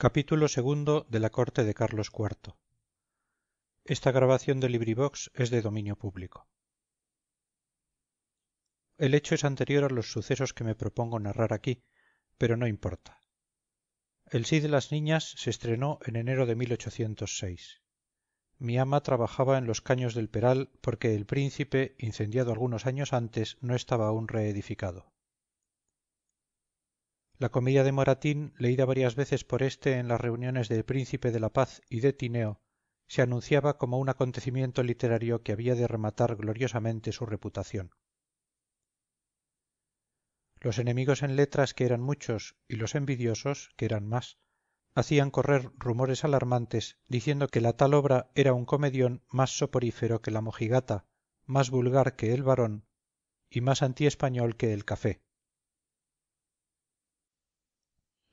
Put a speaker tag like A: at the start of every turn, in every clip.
A: Capítulo segundo de la corte de Carlos IV. Es de dominio público. El hecho es anterior a los sucesos que me propongo narrar aquí, pero no importa. El sí de las niñas se estrenó en enero de 1806. Mi ama trabajaba en los caños del Peral porque el Príncipe, incendiado algunos años antes, no estaba aún reedificado. La comedia de Moratín, leída varias veces por éste en las reuniones del Príncipe de la Paz y de Tineo, se anunciaba como un acontecimiento literario que había de rematar gloriosamente su reputación. Los enemigos en letras, que eran muchos, y los envidiosos, que eran más, hacían correr rumores alarmantes diciendo que la tal obra era un comedión más soporífero que la mojigata, más vulgar que el Barón y más antiespañol que el café.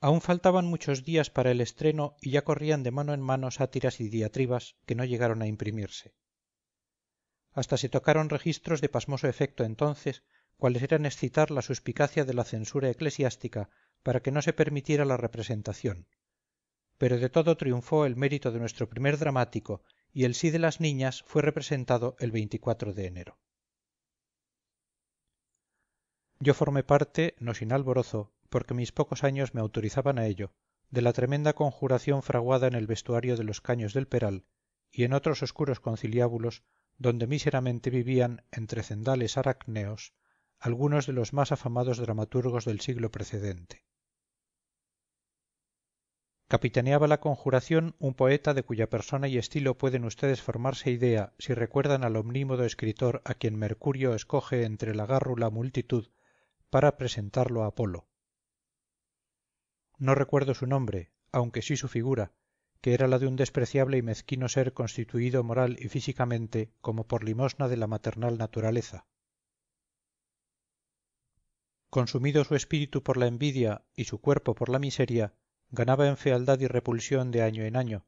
A: Aún faltaban muchos días para el estreno y ya corrían de mano en mano sátiras y diatribas que no llegaron a imprimirse. Hasta se tocaron registros de pasmoso efecto entonces, cuales eran excitar la suspicacia de la censura eclesiástica para que no se permitiera la representación. Pero de todo triunfó el mérito de nuestro primer dramático y el sí de las niñas fue representado el 24 de enero. Yo formé parte, no sin alborozo, porque mis pocos años me autorizaban a ello, de la tremenda conjuración fraguada en el vestuario de los caños del Peral y en otros oscuros conciliábulos donde míseramente vivían entre cendales aracneos algunos de los más afamados dramaturgos del siglo precedente. Capitaneaba la conjuración un poeta de cuya persona y estilo pueden ustedes formarse idea si recuerdan al omnímodo escritor a quien Mercurio escoge entre la gárrula multitud para presentarlo a Apolo. No recuerdo su nombre, aunque sí su figura, que era la de un despreciable y mezquino ser constituido moral y físicamente como por limosna de la maternal naturaleza. Consumido su espíritu por la envidia y su cuerpo por la miseria, ganaba en fealdad y repulsión de año en año,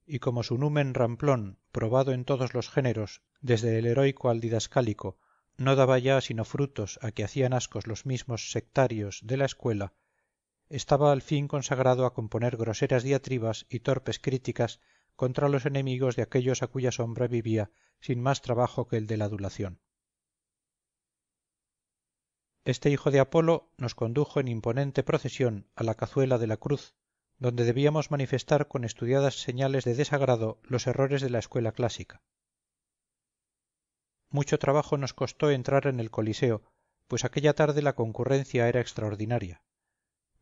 A: y como su numen ramplón, probado en todos los géneros, desde el heroico al didascálico, no daba ya sino frutos a que hacían ascos los mismos sectarios de la escuela, estaba al fin consagrado a componer groseras diatribas y torpes críticas contra los enemigos de aquellos a cuya sombra vivía sin más trabajo que el de la adulación. Este hijo de Apolo nos condujo en imponente procesión a la cazuela de la cruz, donde debíamos manifestar con estudiadas señales de desagrado los errores de la escuela clásica. Mucho trabajo nos costó entrar en el Coliseo, pues aquella tarde la concurrencia era extraordinaria.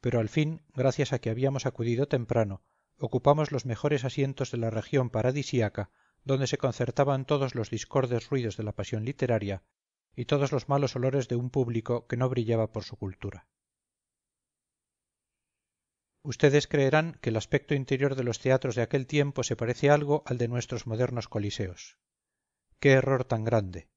A: Pero al fin, gracias a que habíamos acudido temprano, ocupamos los mejores asientos de la región paradisíaca, donde se concertaban todos los discordes ruidos de la pasión literaria y todos los malos olores de un público que no brillaba por su cultura. Ustedes creerán que el aspecto interior de los teatros de aquel tiempo se parece algo al de nuestros modernos coliseos. ¡Qué error tan grande!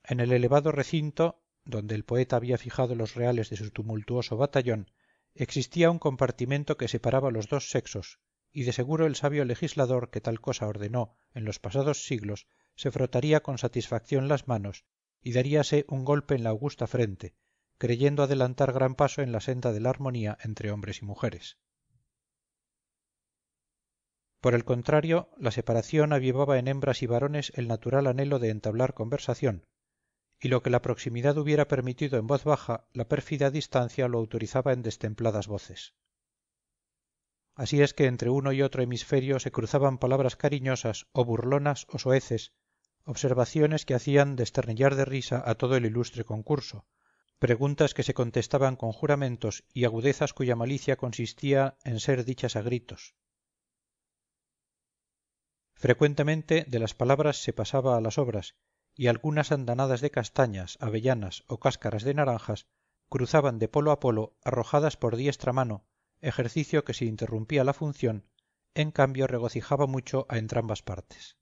A: En el elevado recinto, donde el poeta había fijado los reales de su tumultuoso batallón, existía un compartimento que separaba los dos sexos, y de seguro el sabio legislador que tal cosa ordenó en los pasados siglos se frotaría con satisfacción las manos y daríase un golpe en la augusta frente, creyendo adelantar gran paso en la senda de la armonía entre hombres y mujeres. Por el contrario, la separación avivaba en hembras y varones el natural anhelo de entablar conversación, y lo que la proximidad hubiera permitido en voz baja, la pérfida distancia lo autorizaba en destempladas voces. Así es que entre uno y otro hemisferio se cruzaban palabras cariñosas o burlonas o soeces, observaciones que hacían desternillar de risa a todo el ilustre concurso, preguntas que se contestaban con juramentos y agudezas cuya malicia consistía en ser dichas a gritos. Frecuentemente de las palabras se pasaba a las obras, y algunas andanadas de castañas, avellanas o cáscaras de naranjas cruzaban de polo a polo arrojadas por diestra mano, ejercicio que si interrumpía la función, en cambio regocijaba mucho a entrambas partes.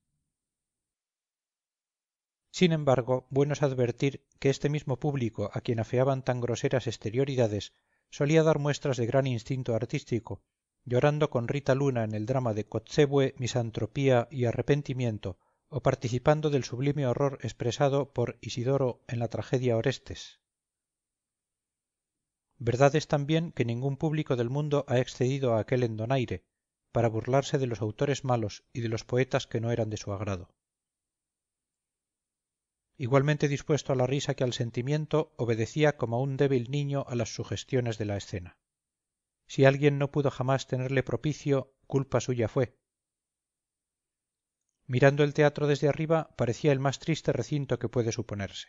A: Sin embargo, bueno es advertir que este mismo público a quien afeaban tan groseras exterioridades solía dar muestras de gran instinto artístico, llorando con Rita Luna en el drama de Kotzebue, Misantropía y Arrepentimiento, o participando del sublime horror expresado por Isidoro en la tragedia Orestes. verdad es también que ningún público del mundo ha excedido a aquel en donaire, para burlarse de los autores malos y de los poetas que no eran de su agrado. Igualmente dispuesto a la risa que al sentimiento, obedecía como un débil niño a las sugestiones de la escena. Si alguien no pudo jamás tenerle propicio, culpa suya fue. Mirando el teatro desde arriba, parecía el más triste recinto que puede suponerse.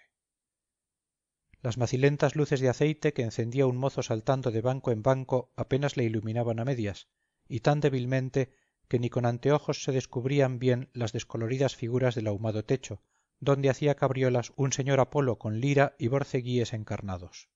A: Las macilentas luces de aceite que encendía un mozo saltando de banco en banco apenas le iluminaban a medias, y tan débilmente que ni con anteojos se descubrían bien las descoloridas figuras del ahumado techo, donde hacía cabriolas un señor Apolo con lira y borceguíes encarnados.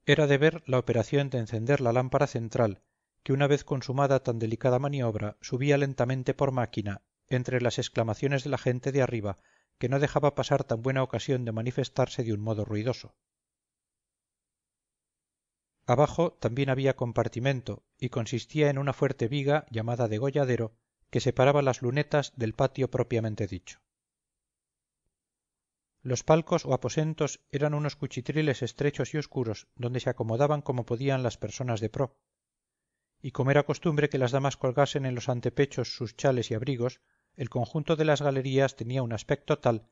A: Era de ver la operación de encender la lámpara central, que una vez consumada tan delicada maniobra subía lentamente por máquina, entre las exclamaciones de la gente de arriba, que no dejaba pasar tan buena ocasión de manifestarse de un modo ruidoso. Abajo también había compartimento, y consistía en una fuerte viga llamada degolladero, que separaba las lunetas del patio propiamente dicho. Los palcos o aposentos eran unos cuchitriles estrechos y oscuros donde se acomodaban como podían las personas de pro, y como era costumbre que las damas colgasen en los antepechos sus chales y abrigos, el conjunto de las galerías tenía un aspecto tal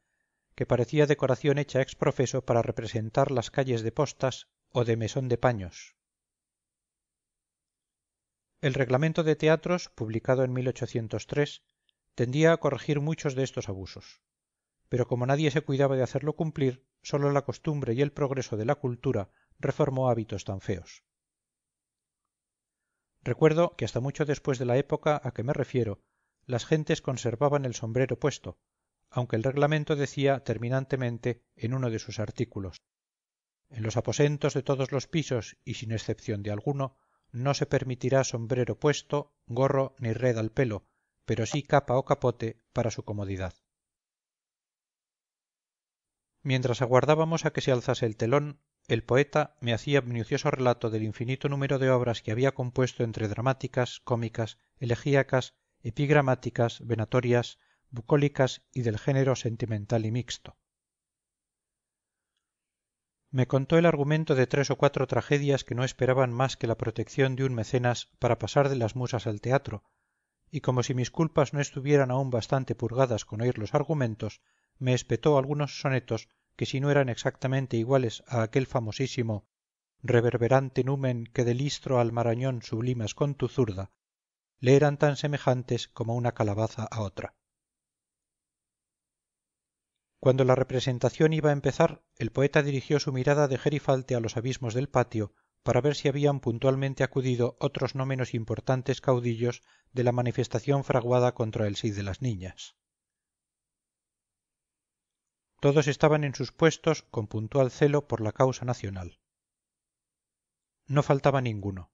A: que parecía decoración hecha ex profeso para representar las calles de postas o de mesón de paños. El reglamento de teatros, publicado en 1803, tendía a corregir muchos de estos abusos. Pero como nadie se cuidaba de hacerlo cumplir, sólo la costumbre y el progreso de la cultura reformó hábitos tan feos. Recuerdo que hasta mucho después de la época a que me refiero, las gentes conservaban el sombrero puesto, aunque el reglamento decía terminantemente en uno de sus artículos: en los aposentos de todos los pisos y sin excepción de alguno, no se permitirá sombrero puesto, gorro ni red al pelo, pero sí capa o capote para su comodidad. Mientras aguardábamos a que se alzase el telón, el poeta me hacía minucioso relato del infinito número de obras que había compuesto entre dramáticas, cómicas, elegíacas, epigramáticas, venatorias, bucólicas y del género sentimental y mixto. Me contó el argumento de 3 o 4 tragedias que no esperaban más que la protección de un mecenas para pasar de las musas al teatro, y como si mis culpas no estuvieran aún bastante purgadas con oír los argumentos, me espetó algunos sonetos que si no eran exactamente iguales a aquel famosísimo reverberante numen que de listro al marañón sublimas con tu zurda, le eran tan semejantes como una calabaza a otra. Cuando la representación iba a empezar, el poeta dirigió su mirada de gerifalte a los abismos del patio para ver si habían puntualmente acudido otros no menos importantes caudillos de la manifestación fraguada contra el sí de las niñas. Todos estaban en sus puestos con puntual celo por la causa nacional. No faltaba ninguno.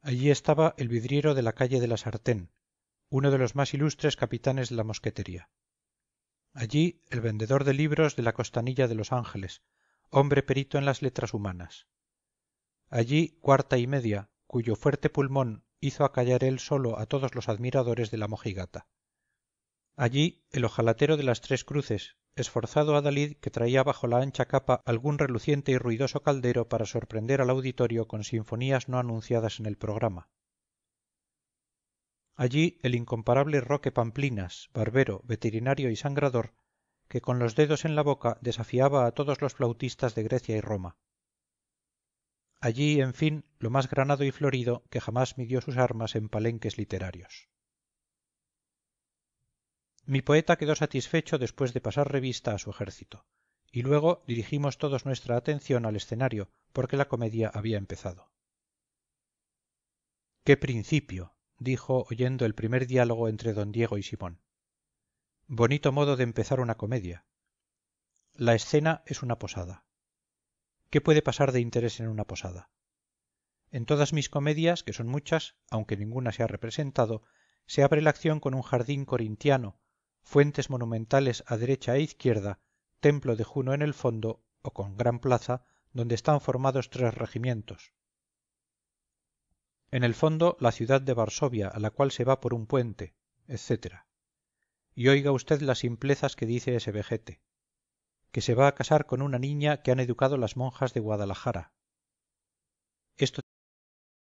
A: Allí estaba el vidriero de la calle de la Sartén, uno de los más ilustres capitanes de la mosquetería. Allí el vendedor de libros de la costanilla de Los Ángeles, hombre perito en las letras humanas. Allí Cuarta y Media, cuyo fuerte pulmón hizo acallar él solo a todos los admiradores de la mojigata. Allí el ojalatero de las Tres Cruces, esforzado adalid que traía bajo la ancha capa algún reluciente y ruidoso caldero para sorprender al auditorio con sinfonías no anunciadas en el programa. Allí el incomparable Roque Pamplinas, barbero, veterinario y sangrador, que con los dedos en la boca desafiaba a todos los flautistas de Grecia y Roma. Allí, en fin, lo más granado y florido que jamás midió sus armas en palenques literarios. Mi poeta quedó satisfecho después de pasar revista a su ejército, y luego dirigimos todos nuestra atención al escenario, porque la comedia había empezado. ¡Qué principio!, dijo oyendo el primer diálogo entre don Diego y Simón. Bonito modo de empezar una comedia. La escena es una posada. ¿Qué puede pasar de interés en una posada? En todas mis comedias, que son muchas, aunque ninguna se ha representado, se abre la acción con un jardín corintiano, fuentes monumentales a derecha e izquierda, templo de Juno en el fondo, o con gran plaza, donde están formados 3 regimientos. En el fondo la ciudad de Varsovia, a la cual se va por un puente, etc. Y oiga usted las simplezas que dice ese vejete. que se va a casar con una niña que han educado las monjas de guadalajara. Esto